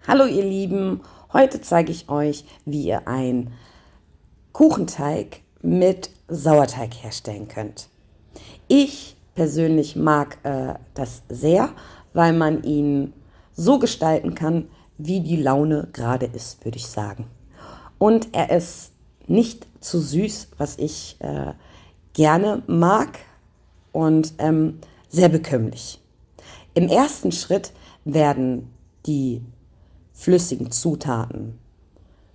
Hallo ihr Lieben, heute zeige ich euch, wie ihr einen Kuchenteig mit Sauerteig herstellen könnt. Ich persönlich mag das sehr, weil man ihn so gestalten kann, wie die Laune gerade ist, würde ich sagen. Und er ist nicht zu süß, was ich gerne mag und sehr bekömmlich. Im ersten Schritt werden die flüssigen Zutaten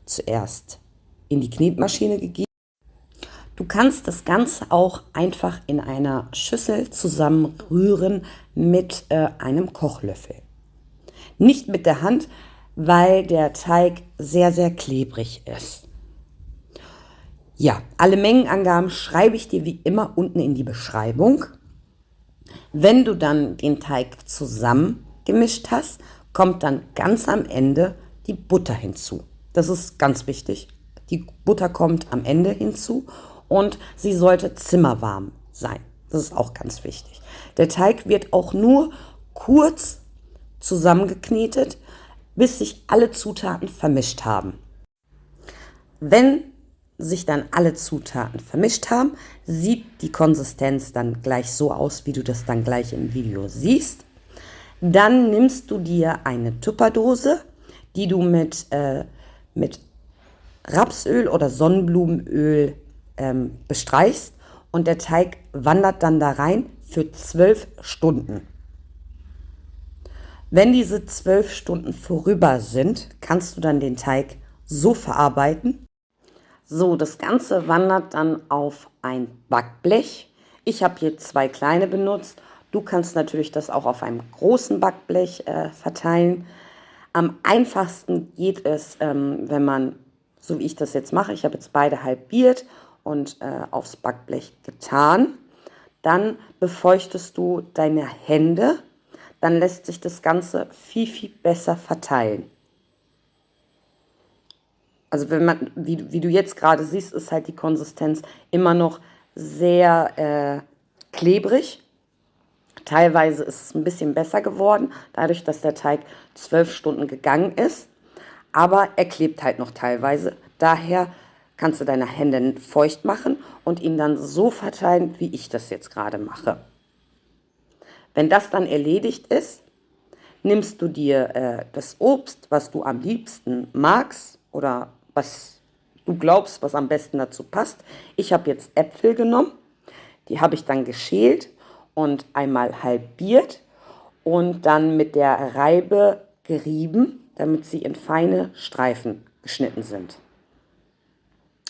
zuerst in die Knetmaschine gegeben. Du kannst das Ganze auch einfach in einer Schüssel zusammenrühren mit einem Kochlöffel. Nicht mit der Hand, weil der Teig sehr, sehr klebrig ist. Ja, alle Mengenangaben schreibe ich dir wie immer unten in die Beschreibung. Wenn du dann den Teig zusammengemischt hast, kommt dann ganz am Ende die Butter hinzu. Das ist ganz wichtig. Die Butter kommt am Ende hinzu und sie sollte zimmerwarm sein. Das ist auch ganz wichtig. Der Teig wird auch nur kurz zusammengeknetet, bis sich alle Zutaten vermischt haben. Wenn sich dann alle Zutaten vermischt haben, sieht die Konsistenz dann gleich so aus, wie du das dann gleich im Video siehst. Dann nimmst du dir eine Tupperdose, die du mit Rapsöl oder Sonnenblumenöl bestreichst und der Teig wandert dann da rein für 12 Stunden. Wenn diese 12 Stunden vorüber sind, kannst du dann den Teig so verarbeiten. So, das Ganze wandert dann auf ein Backblech. Ich habe hier 2 kleine benutzt. Du kannst natürlich das auch auf einem großen Backblech verteilen. Am einfachsten geht es, wenn man, so wie ich das jetzt mache, ich habe jetzt beide halbiert und aufs Backblech getan. Dann befeuchtest du deine Hände. Dann lässt sich das Ganze viel, viel besser verteilen. Also wenn man, wie du jetzt gerade siehst, ist halt die Konsistenz immer noch sehr klebrig. Teilweise ist es ein bisschen besser geworden, dadurch, dass der Teig 12 Stunden gegangen ist. Aber er klebt halt noch teilweise. Daher kannst du deine Hände feucht machen und ihn dann so verteilen, wie ich das jetzt gerade mache. Wenn das dann erledigt ist, nimmst du dir das Obst, was du am liebsten magst oder was du glaubst, was am besten dazu passt. Ich habe jetzt Äpfel genommen, die habe ich dann geschält und einmal halbiert und dann mit der Reibe gerieben, damit sie in feine Streifen geschnitten sind.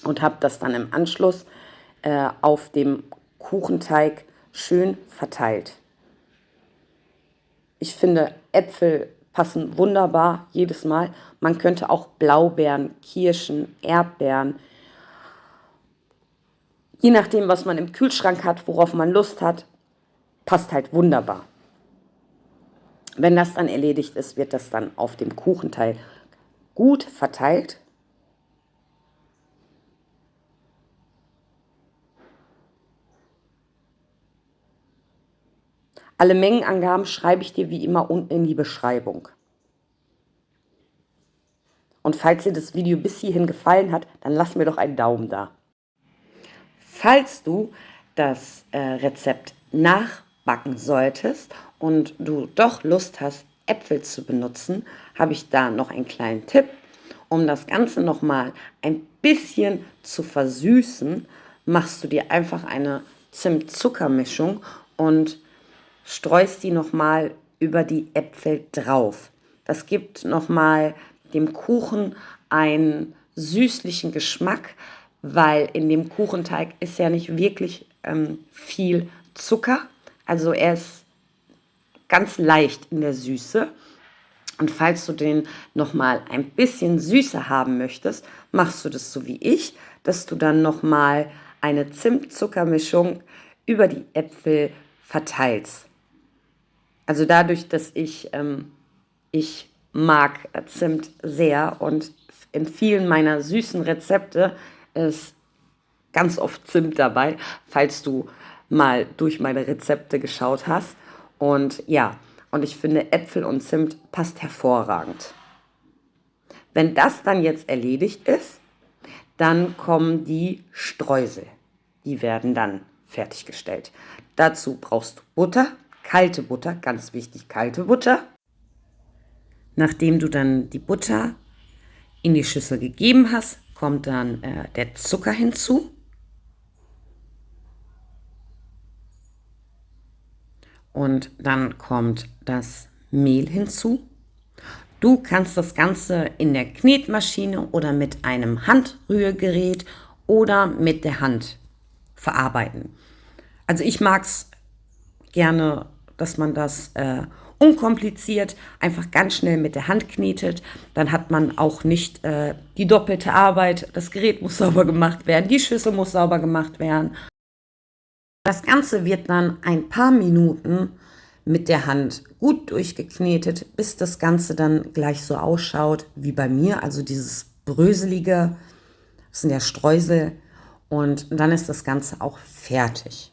Und habe das dann im Anschluss auf dem Kuchenteig schön verteilt. Ich finde, Äpfel passen wunderbar jedes Mal. Man könnte auch Blaubeeren, Kirschen, Erdbeeren, je nachdem, was man im Kühlschrank hat, worauf man Lust hat, passt halt wunderbar. Wenn das dann erledigt ist, wird das dann auf dem Kuchenteig gut verteilt. Alle Mengenangaben schreibe ich dir wie immer unten in die Beschreibung. Und falls dir das Video bis hierhin gefallen hat, dann lass mir doch einen Daumen da. Falls du das Rezept nachbacken solltest und du doch Lust hast, Äpfel zu benutzen, habe ich da noch einen kleinen Tipp. Um das Ganze nochmal ein bisschen zu versüßen, machst du dir einfach eine Zimt-Zucker-Mischung und streust die nochmal über die Äpfel drauf. Das gibt nochmal dem Kuchen einen süßlichen Geschmack, weil in dem Kuchenteig ist ja nicht wirklich viel Zucker. Also er ist ganz leicht in der Süße. Und falls du den nochmal ein bisschen süßer haben möchtest, machst du das so wie ich, dass du dann nochmal eine Zimt-Zucker-Mischung über die Äpfel verteilst. Also dadurch, dass ich mag Zimt sehr und in vielen meiner süßen Rezepte ist ganz oft Zimt dabei, falls du mal durch meine Rezepte geschaut hast. Und ja, und ich finde Äpfel und Zimt passt hervorragend. Wenn das dann jetzt erledigt ist, dann kommen die Streusel. Die werden dann fertiggestellt. Dazu brauchst du Butter, kalte Butter, ganz wichtig, kalte Butter. Nachdem du dann die Butter in die Schüssel gegeben hast, kommt dann der Zucker hinzu. Und dann kommt das Mehl hinzu. Du kannst das Ganze in der Knetmaschine oder mit einem Handrührgerät oder mit der Hand verarbeiten. Also ich mag es gerne, dass man das unkompliziert einfach ganz schnell mit der Hand knetet. Dann hat man auch nicht die doppelte Arbeit. Das Gerät muss sauber gemacht werden, die Schüssel muss sauber gemacht werden. Das Ganze wird dann ein paar Minuten mit der Hand gut durchgeknetet, bis das Ganze dann gleich so ausschaut wie bei mir. Also dieses Bröselige, das sind ja Streusel. Und dann ist das Ganze auch fertig.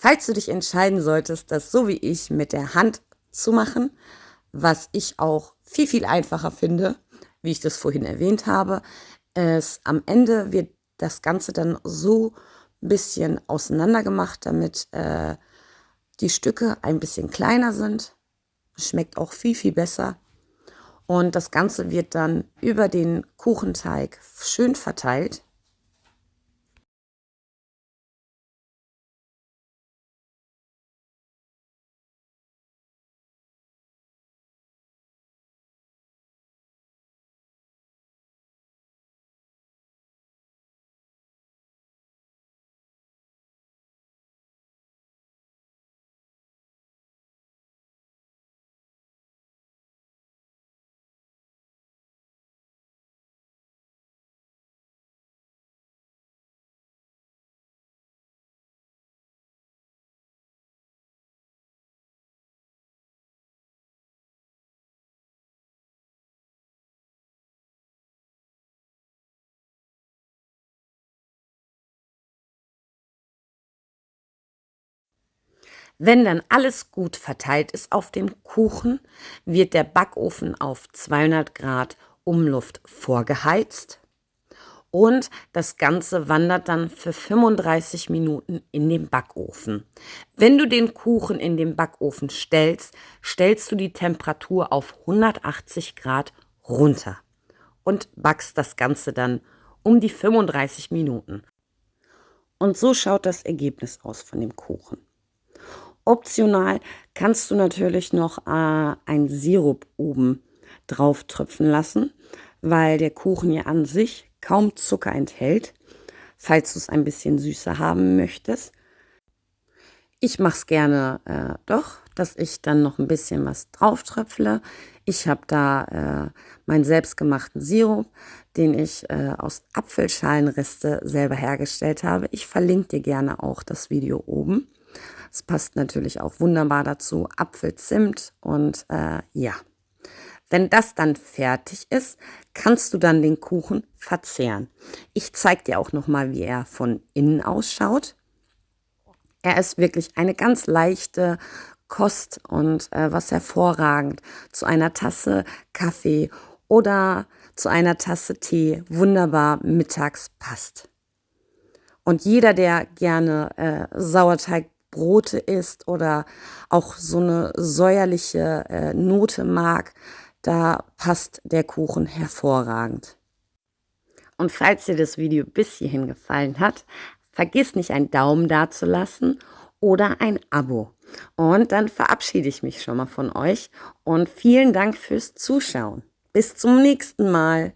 Falls du dich entscheiden solltest, das so wie ich mit der Hand zu machen, was ich auch viel, viel einfacher finde, wie ich das vorhin erwähnt habe, am Ende wird das Ganze dann so ein bisschen auseinander gemacht, damit die Stücke ein bisschen kleiner sind. Schmeckt auch viel, viel besser. Und das Ganze wird dann über den Kuchenteig schön verteilt. Wenn dann alles gut verteilt ist auf dem Kuchen, wird der Backofen auf 200 Grad Umluft vorgeheizt und das Ganze wandert dann für 35 Minuten in den Backofen. Wenn du den Kuchen in den Backofen stellst, stellst du die Temperatur auf 180 Grad runter und backst das Ganze dann um die 35 Minuten. Und so schaut das Ergebnis aus von dem Kuchen. Optional kannst du natürlich noch einen Sirup oben drauf tröpfen lassen, weil der Kuchen ja an sich kaum Zucker enthält, falls du es ein bisschen süßer haben möchtest. Ich mache es gerne doch, dass ich dann noch ein bisschen was drauf tröpfle. Ich habe da meinen selbstgemachten Sirup, den ich aus Apfelschalenreste selber hergestellt habe. Ich verlinke dir gerne auch das Video oben. Es passt natürlich auch wunderbar dazu. Apfelzimt und ja. Wenn das dann fertig ist, kannst du dann den Kuchen verzehren. Ich zeige dir auch nochmal, wie er von innen ausschaut. Er ist wirklich eine ganz leichte Kost und was hervorragend zu einer Tasse Kaffee oder zu einer Tasse Tee wunderbar mittags passt. Und jeder, der gerne Sauerteigbrote isst oder auch so eine säuerliche Note mag, da passt der Kuchen hervorragend. Und falls dir das Video bis hierhin gefallen hat, vergiss nicht einen Daumen da zu lassen oder ein Abo. Und dann verabschiede ich mich schon mal von euch und vielen Dank fürs Zuschauen. Bis zum nächsten Mal.